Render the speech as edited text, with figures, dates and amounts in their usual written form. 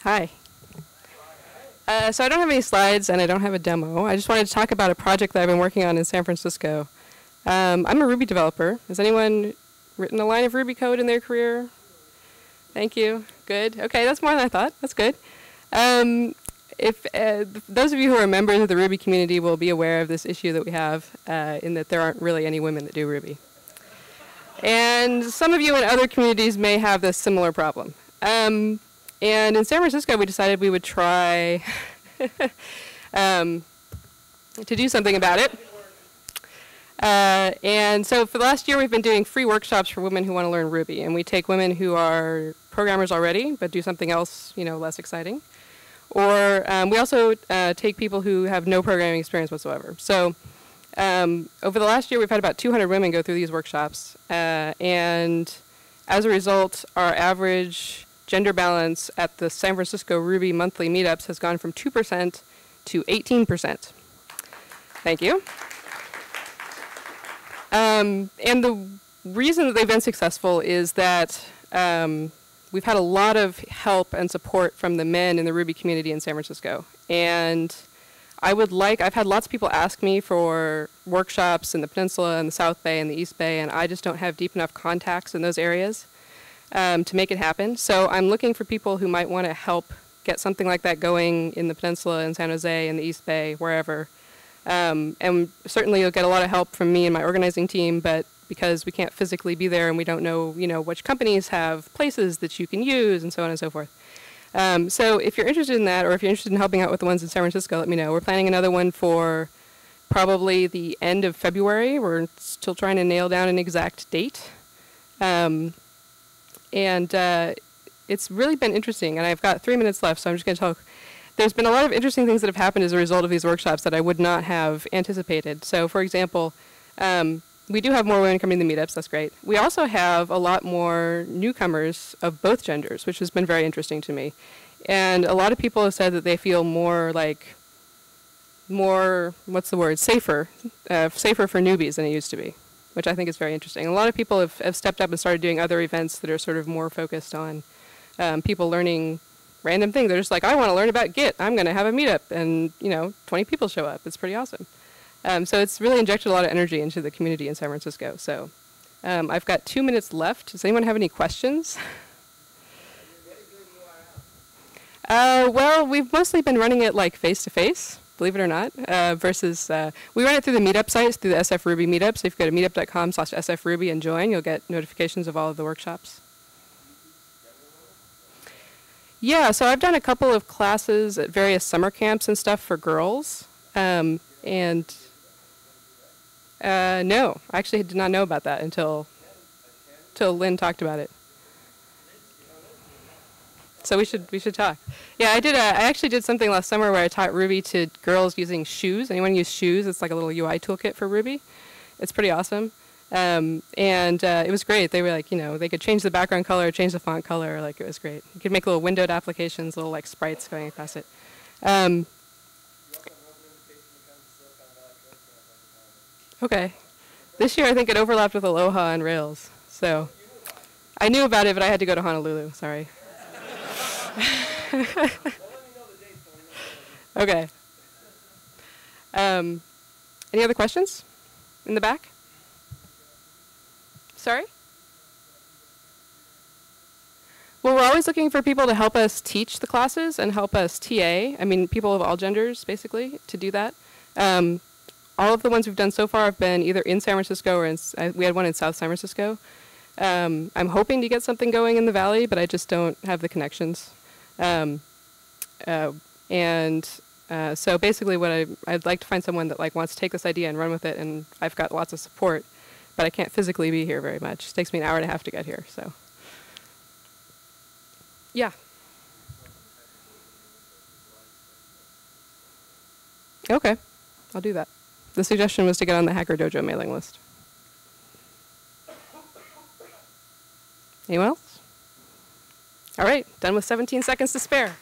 Hi. So I don't have any slides and I don't have a demo. I just wanted to talk about a project that I've been working on in San Francisco. I'm a Ruby developer. Has anyone written a line of Ruby code in their career? Thank you. Good. Okay, that's more than I thought. That's good. If those of you who are members of the Ruby community will be aware of this issue that we have in that there aren't really any women that do Ruby. And some of you in other communities may have this similar problem. And in San Francisco, we decided we would try to do something about it. And so for the last year, we've been doing free workshops for women who want to learn Ruby. And we take women who are programmers already, but do something else, less exciting. Or we also take people who have no programming experience whatsoever. So over the last year, we've had about 200 women go through these workshops. And as a result, our average gender balance at the San Francisco Ruby monthly meetups has gone from 2% to 18%. Thank you. And the reason that they've been successful is that we've had a lot of help and support from the men in the Ruby community in San Francisco. And I've had lots of people ask me for workshops in the Peninsula and the South Bay and the East Bay, and I just don't have deep enough contacts in those areas to make it happen. So I'm looking for people who might want to help get something like that going in the Peninsula and San Jose and the East Bay, wherever. And certainly you'll get a lot of help from me and my organizing team, but because we can't physically be there and we don't know, which companies have places that you can use and so on and so forth. So if you're interested in that, or if you're interested in helping out with the ones in San Francisco, let me know. We're planning another one for probably the end of February. We're still trying to nail down an exact date. It's really been interesting, and I've got 3 minutes left, so I'm just going to talk. There's been a lot of interesting things that have happened as a result of these workshops that I would not have anticipated. So, for example, we do have more women coming to the meetups. That's great. We also have a lot more newcomers of both genders, which has been very interesting to me. And a lot of people have said that they feel what's the word, safer for newbies than it used to be, which I think is very interesting. A lot of people have stepped up and started doing other events that are sort of more focused on people learning random things. They're just like, I want to learn about Git. I'm going to have a meetup. And, 20 people show up. It's pretty awesome. So it's really injected a lot of energy into the community in San Francisco. So I've got 2 minutes left. Does anyone have any questions? Well, we've mostly been running it like face-to-face, believe it or not, versus we run it through the meetup sites, through the SF Ruby meetup. So if you go to meetup.com/sfruby and join, you'll get notifications of all of the workshops. Yeah, so I've done a couple of classes at various summer camps and stuff for girls. No, I actually did not know about that until Lynn talked about it. So we should talk. Yeah, I actually did something last summer where I taught Ruby to girls using Shoes. Anyone use Shoes? It's like a little UI toolkit for Ruby. It's pretty awesome. It was great. They were like, they could change the background color, change the font color. Like, it was great. You could make little windowed applications, little like sprites going across it. Okay. This year I think it overlapped with Aloha and Rails. So I knew about it, but I had to go to Honolulu. Sorry. Okay. Any other questions in the back? Sorry? Well, we're always looking for people to help us teach the classes and help us TA. I mean, people of all genders, basically, to do that. All of the ones we've done so far have been either in San Francisco or we had one in South San Francisco. I'm hoping to get something going in the Valley, but I just don't have the connections. So basically I'd like to find someone that wants to take this idea and run with it, and I've got lots of support, but I can't physically be here very much. It takes me an hour and a half to get here, so. Yeah. Okay, I'll do that. The suggestion was to get on the Hacker Dojo mailing list. Anyone else? All right, done with 17 seconds to spare.